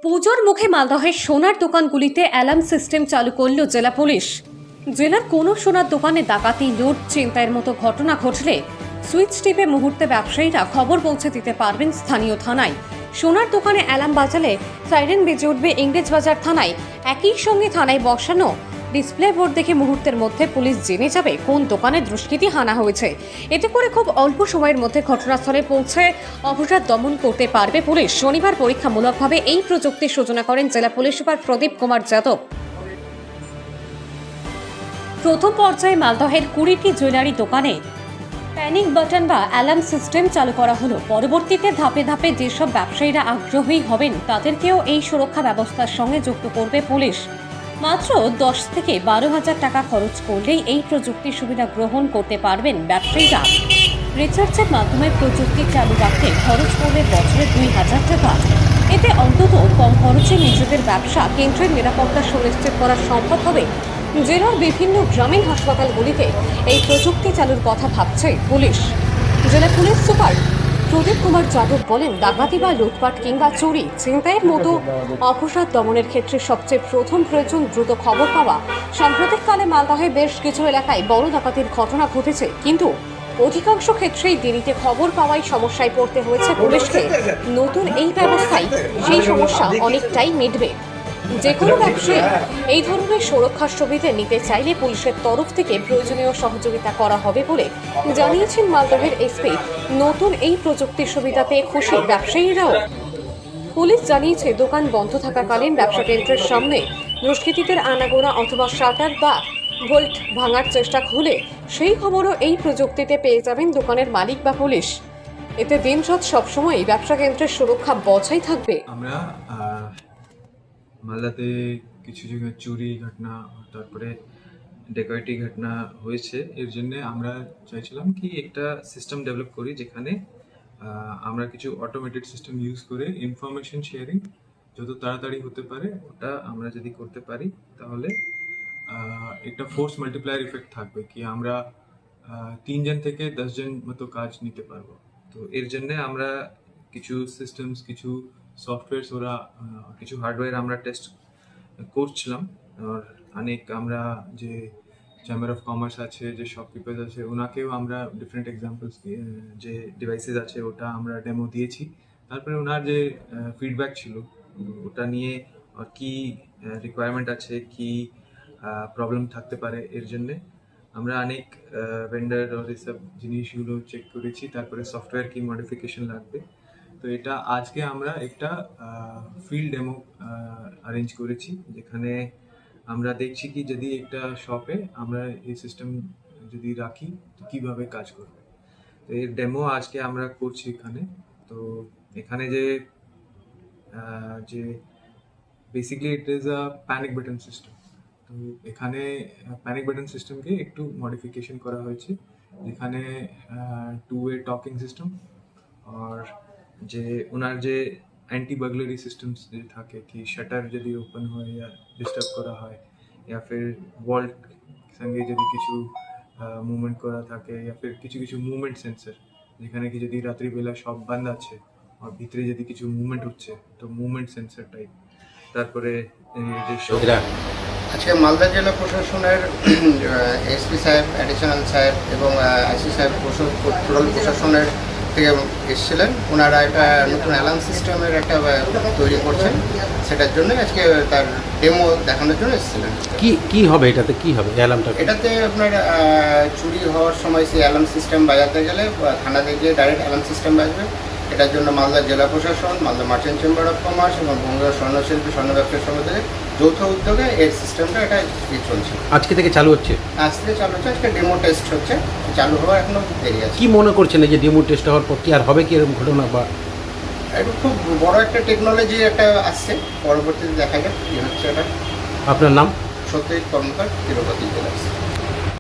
পুজোর মুখে মালদহের সোনার দোকানগুলিতে অ্যালার্ম সিস্টেম চালু করল জেলা পুলিশ। জেলার কোনো সোনার দোকানে ডাকাতি, লুট, ছিনতাইয়ের মতো ঘটনা ঘটলে সুইচ টিপে মুহূর্তে ব্যবসায়ীরা খবর পৌঁছে দিতে পারবেন স্থানীয় থানায়। সোনার দোকানে অ্যালার্ম বাজালে সাইরেন বেজে উঠবে ইংরেজবাজার থানায়। একই সঙ্গে থানায় বসানো ডিসপ্লে বোর্ড দেখে মুহূর্তের মধ্যে পুলিশ জেনে যাবে কোন দোকানে দুষ্কৃতী হানা হয়েছে। এতে করে খুব অল্প সময়ের মধ্যে ঘটনাস্থলে পৌঁছে অপরাধ দমন করতে পারবে পুলিশ। শনিবার পরীক্ষামূলকভাবে এই প্রযুক্তির সূচনা করেন জেলা পুলিশ সুপার প্রদীপ কুমার যাদব। প্রথম পর্যায়ে মালদহের 20টি জুয়েলারি দোকানে প্যানিক বাটন বা অ্যালার্ম সিস্টেম চালু করা হলো। পরবর্তীতে ধাপে ধাপে যেসব ব্যবসায়ীরা আগ্রহী হবেন তাদেরকেও এই সুরক্ষা ব্যবস্থার সঙ্গে যুক্ত করবে পুলিশ। মাত্র 10 থেকে 12,000 টাকা খরচ করলেই এই প্রযুক্তির সুবিধা গ্রহণ করতে পারবেন ব্যবসায়ীরা। রিচার্জের মাধ্যমে প্রযুক্তি চালু রাখতে খরচ পড়বে বছরে 2,000 টাকা। এতে অন্তত কম খরচে নিজেদের ব্যবসা কেন্দ্রের নিরাপত্তা সুনিশ্চিত করা সম্ভব হবে। জেলার বিভিন্ন গ্রামীণ হাসপাতালগুলিতে এই প্রযুক্তি চালুর কথা ভাবছে পুলিশ। জেলা পুলিশ সুপার প্রদীপ কুমার যাদব বলেন, ডাকাতি বা লুটপাট কিংবা চুরি, ছিনতাইয়ের মতো অপরাধ দমনের ক্ষেত্রে সবচেয়ে প্রথম প্রয়োজন দ্রুত খবর পাওয়া। সাম্প্রতিককালে মালদহে বেশ কিছু এলাকায় বড় ডাকাতির ঘটনা ঘটেছে, কিন্তু অধিকাংশ ক্ষেত্রেই দেরিতে খবর পাওয়ায় সমস্যায় পড়তে হয়েছে পুলিশকে। নতুন এই ব্যবস্থায় সেই সমস্যা অনেকটাই মিটবে। যে কোনো ব্যবসায়ী এই ধরনের সুরক্ষার সুবিধা নিতে চাইলে পুলিশের তরফ থেকে প্রয়োজনীয় সহযোগিতা করা হবে বলে জানিয়েছেন মালদহের এসপি। নতুন এই প্রযুক্তির সুবিধা পেয়ে খুশি ব্যবসায়ীরাও। পুলিশ জানিয়েছে, দোকান বন্ধ থাকাকালীন ব্যবসা কেন্দ্রের সামনে দুষ্কৃতীদের আনাগোনা অথবা শাটার বা ভোল্ট ভাঙার চেষ্টা হলে সেই খবরও এই প্রযুক্তিতে পেয়ে যাবেন দোকানের মালিক বা পুলিশ। এতে দিনরাত সবসময় ব্যবসা কেন্দ্রের সুরক্ষা বজায় থাকবে। আমরা মালদাতে কিছু জায়গায় চুরি ঘটনা, তারপরে ডেকাইটি ঘটনা হয়েছে। এর জন্য আমরা চাইছিলাম কি একটা সিস্টেম ডেভেলপ করি যেখানে আমরা কিছু অটোমেটেড সিস্টেম ইউজ করে ইনফরমেশন শেয়ারিং যত তাড়াতাড়ি হতে পারে ওটা আমরা যদি করতে পারি তাহলে একটা ফোর্স মাল্টিপ্লায়ার ইফেক্ট থাকবে, কি আমরা 3 জন থেকে 10 জন মতো কাজ নিতে পারবো। তো এর জন্য আমরা কিছু সিস্টেমস, কিছু সফটওয়্যারস, ওরা কিছু হার্ডওয়্যার আমরা টেস্ট করছিলাম। আর অনেক আমরা যে চেম্বার অফ কমার্স আছে, যে শপকিপার্স আছে, ওনাকেও আমরা ডিফারেন্ট এক্সাম্পলস যে ডিভাইসেস আছে ওটা আমরা ডেমো দিয়েছি। তারপরে ওনার যে ফিডব্যাক ছিল ওটা নিয়ে আর কি রিকোয়ারমেন্ট আছে, কি প্রবলেম থাকতে পারে, এর জন্যে আমরা অনেক ভেন্ডার আর এসব জিনিসগুলো চেক করেছি। তারপরে সফটওয়্যার কি মডিফিকেশন লাগবে। তো এটা আজকে আমরা একটা ফিল্ড ডেমো অ্যারেঞ্জ করেছি, যেখানে আমরা দেখছি কি যদি একটা শপে আমরা এই সিস্টেম যদি রাখি তো কীভাবে কাজ করবে। তো এর ডেমো আজকে আমরা করছি এখানে। তো এখানে যে basically it is a panic button system. তো এখানে প্যানিক বাটন সিস্টেমকে একটু মডিফিকেশন করা হয়েছে, যেখানে 2-way টকিং সিস্টেম আর যে ওনার যে অ্যান্টি বার্গলারি সিস্টেমস যে থাকে, কি শাটার যদি ওপেন হয় या ডিস্টার্ব করা হয় या फिर ওয়াল্ট সঙ্গে যদি কিছু মুভমেন্ট করা থাকে या फिर কিছু কিছু মুভমেন্ট সেন্সর, যেখানে কি যদি রাত্রিবেলা সব বন্ধ আছে আর ভিতরে যদি কিছু মুভমেন্ট হচ্ছে তো মুভমেন্ট সেন্সর টাইপ। তারপরে যে আজকে মালদা জেলা প্রশাসনের এসপি সাহেব, অ্যাডিশনাল সাহেব এবং আইসি সাহেব টোটাল প্রশাসনের থেকে এসেছিলেন। ওনারা একটা নতুন অ্যালার্ম সিস্টেমের একটা তৈরি করছেন, সেটার জন্য আজকে তার ডেমো দেখানোর জন্য এসেছিলেন। কি হবে এটাতে, কি হবে অ্যালার্মটা? এটাতে আপনার চুরি হওয়ার সময় সেই অ্যালার্ম সিস্টেম বাজাতে গেলে থানাতে গিয়ে ডাইরেক্ট অ্যালার্ম সিস্টেম বাজবে। এটার জন্য মালদা জেলা প্রশাসন, Malda merchant chamber of commerce এবং বঙ্গীয় স্বর্ণশিল্পী স্বর্ণ ব্যবসায়ী সমিতির যৌথ উদ্যোগে এই সিস্টেমটা এটা চলছে। আজকে থেকে চালু হচ্ছে? আজ থেকে চালু হচ্ছে। আজকে ডেমো টেস্ট হচ্ছে, চালু হওয়ার এখনো দেরি আছে। কি মনে করছেন এই যে ডেমো টেস্ট হওয়ার পর কি আর হবে কি এরকম ঘটনা? বা এটা খুব বড় একটা টেকনোলজি একটা আসছে, পরবর্তীতে দেখা যাক কী হচ্ছে। এটা আপনার নাম? সত্যজিৎ কর্মকার, তিরুপতি জেলা।